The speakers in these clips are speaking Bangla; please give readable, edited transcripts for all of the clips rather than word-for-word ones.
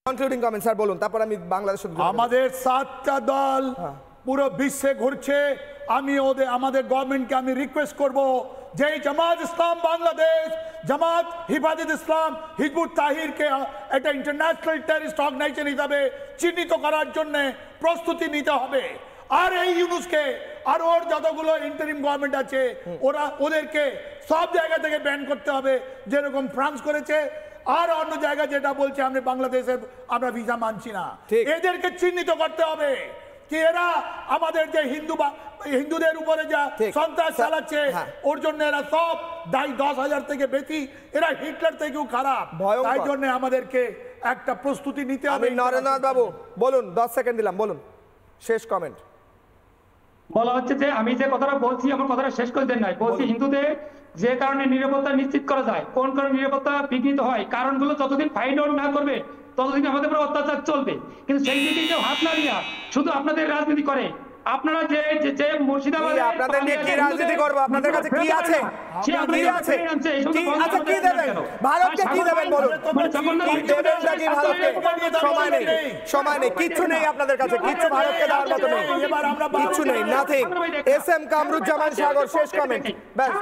কনক্লুডিং কমেন্ট স্যার বলুন, তারপর আমি বাংলাদেশের আমাদের 7টা দল পুরো বিশ্বে ঘুরছে। আমি আমাদের গভর্নমেন্টকে আমি রিকোয়েস্ট করব যে জামাত ইসলাম বাংলাদেশ, জামাত হিফাজত ইসলাম, হিজবুত তাহিরকে একটা ইন্টারন্যাশনাল টেররিস্ট অর্গানাইজেশন হিসাবে চিহ্নিত করার জন্য প্রস্তুতি নিতে হবে। আর এই ইউনুসকে আর ওর যতগুলো ইন্টারিম গভর্নমেন্ট আছে ওদেরকে সব জায়গা থেকে ব্যান করতে হবে, যেরকম ফ্রান্স করেছে। আর অন্য জায়গা যেটা বলছে আমরা বাংলাদেশের আমরা ভিসা মানছি না, এদেরকে চিহ্নিত করতে হবে কি এরা আমাদের যে হিন্দুদের উপরে যা সন্ত্রাস চালাচ্ছে ওর জন্য এরা সব দায়ী। 10,000 থেকে বেশি, এরা হিটলার থেকেও খারাপ। তাই জন্য আমাদেরকে একটা প্রস্তুতি নিতে হবে। নরেন্দ্রনাথ বাবু বলুন, 10 সেকেন্ড দিলাম, বলুন শেষ কমেন্ট। বলা হচ্ছে যে আমি যে কথাটা বলছি আমার কথাটা শেষ করে দেন নাই। বলছি হিন্দুদের যে কারণে নিরাপত্তা নিশ্চিত করা যায়, কোন কারণে নিরাপত্তা বিঘ্নিত হয়, কারণগুলো যতদিন ফাইন্ড আউট না করবে ততদিন আমাদের উপর অত্যাচার চলবে। কিন্তু সেই দিকে কেউ হাত না দিয়া শুধু আপনাদের রাজনীতি করে। আপনারা যে যে মুর্শিদাবাদে আপনাদের নিয়ে কি রাজনীতি করব? আপনাদের কাছে কি আছে? কি আছে? আচ্ছা কি দেবেন ভারতকে? কি দেবেন বলুন? কি দেবেন নাকি ভারতকে? সময় নেই, কিচ্ছু নেই আপনাদের কাছে, কিচ্ছু ভারতকে দেওয়ার মতো নেই, কিচ্ছু নেই, নাথিং। এস এম কামরুজ্জামান সাগর শেষ কমেন্ট, ব্যাস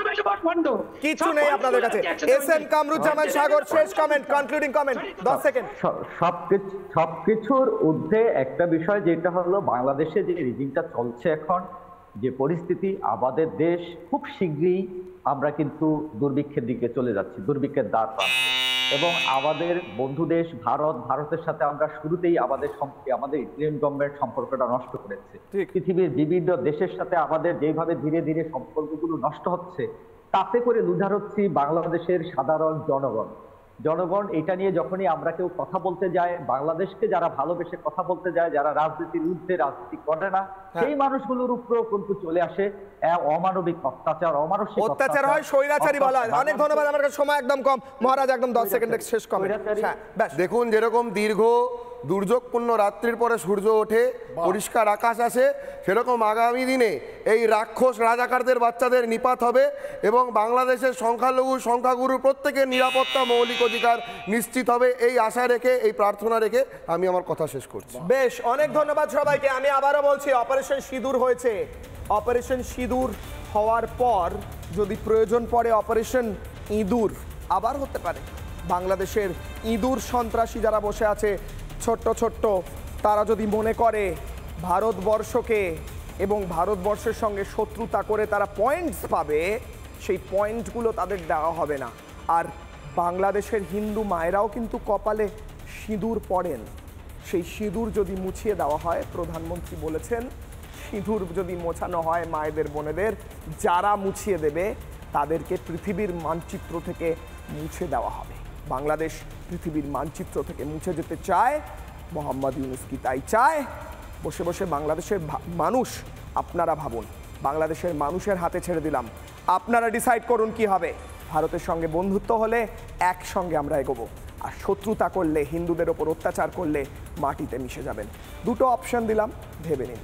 কিচ্ছু নেই আপনাদের কাছে। এস এম কামরুজ্জামান সাগর শেষ কমেন্ট, কনক্লুডিং কমেন্ট, 10 সেকেন্ড। সবকিছুর ঊর্ধ্বে একটা বিষয় যেটা হলো বাংলাদেশে যে রিজিমটা চলছে এখন, যে পরিস্থিতি, আমাদের দেশ খুব শীঘ্রই আমরা কিন্তু দুর্ভিক্ষের দিকে চলে যাচ্ছি, দুর্ভিক্ষের দ্বার প্রান্তে। এবং আমাদের বন্ধু দেশ ভারতের সাথে আমরা শুরুতেই আমাদের ইন্ডিয়ান গভর্নমেন্ট সম্পর্কটা নষ্ট করেছে। পৃথিবীর বিভিন্ন দেশের সাথে আমাদের যেভাবে ধীরে ধীরে সম্পর্কগুলো নষ্ট হচ্ছে, তাতে করে লুধার হচ্ছে বাংলাদেশের সাধারণ জনগণ। এটা নিয়ে যখনই আমরা কেউ কথা বলতে যায়, বাংলাদেশকে যারা ভালোবেসে কথা বলতে যায়, যারা রাজনীতির ঊর্ধ্বে রাজনীতি করে না, সেই মানুষগুলোর উপরেও কিন্তু চলে আসে অমানবিক অত্যাচার, অমানসিক অত্যাচার হয়, স্বৈরাচারী বলা হয়। অনেক ধন্যবাদ, আমার কাছে সময় একদম কম। মহারাজ একদম 10 সেকেন্ডে শেষ কমেন্ট। দেখুন, যেরকম দীর্ঘ দুর্যোগপূর্ণ রাত্রির পরে সূর্য ওঠে, পরিষ্কার আকাশ আসে, সেরকম আগামী দিনে এই রাক্ষস রাজাকারদের বাচ্চাদের নিপাত হবে এবং বাংলাদেশের সংখ্যালঘু সংখ্যাগুরু প্রত্যেকের নিরাপত্তা মৌলিক অধিকার নিশ্চিত হবে। এই আশা রেখে, এই প্রার্থনা রেখে আমি আমার কথা শেষ করছি। বেশ, অনেক ধন্যবাদ সবাইকে। আমি আবারও বলছি, অপারেশন সিঁদুর হয়েছে। অপারেশন সিঁদুর হওয়ার পর যদি প্রয়োজন পড়ে অপারেশন ইঁদুর আবার হতে পারে। বাংলাদেশের ইঁদুর সন্ত্রাসী যারা বসে আছে ছোট্ট ছোট্ট, তারা যদি মনে করে ভারতবর্ষকে এবং ভারতবর্ষের সঙ্গে শত্রুতা করে তারা পয়েন্টস পাবে, সেই পয়েন্টগুলো তাদের দেওয়া হবে না। আর বাংলাদেশের হিন্দু মায়েরাও কিন্তু কপালে সিঁদুর পড়েন। সেই সিঁদুর যদি মুছিয়ে দেওয়া হয়, প্রধানমন্ত্রী বলেছেন সিঁদুর যদি মোছানো হয় মায়েদের বোনেদের, যারা মুছিয়ে দেবে তাদেরকে পৃথিবীর মানচিত্র থেকে মুছে দেওয়া হবে। বাংলাদেশ পৃথিবীর মানচিত্র থেকে মুছে যেতে চায়, মোহাম্মদ ইউনূস কি তাই চায়? বসে বসে বাংলাদেশের মানুষ, আপনারা ভাবুন, বাংলাদেশের মানুষের হাতে ছেড়ে দিলাম, আপনারা ডিসাইড করুন কি হবে। ভারতের সঙ্গে বন্ধুত্ব হলে একসঙ্গে আমরা এগোবো, আর শত্রুতা করলে, হিন্দুদের ওপর অত্যাচার করলে মাটিতে মিশে যাবেন। দুটো অপশন দিলাম, ভেবে নিন।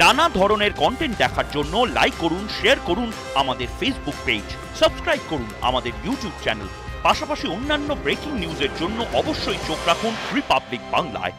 নানা ধরনের কন্টেন্ট দেখার জন্য লাইক করুন, শেয়ার করুন আমাদের ফেসবুক পেজ, সাবস্ক্রাইব করুন আমাদের ইউটিউব চ্যানেল। পাশাপাশি অন্যান্য ব্রেকিং নিউজের জন্য অবশ্যই চোখ রাখুন রিপাবলিক বাংলায়।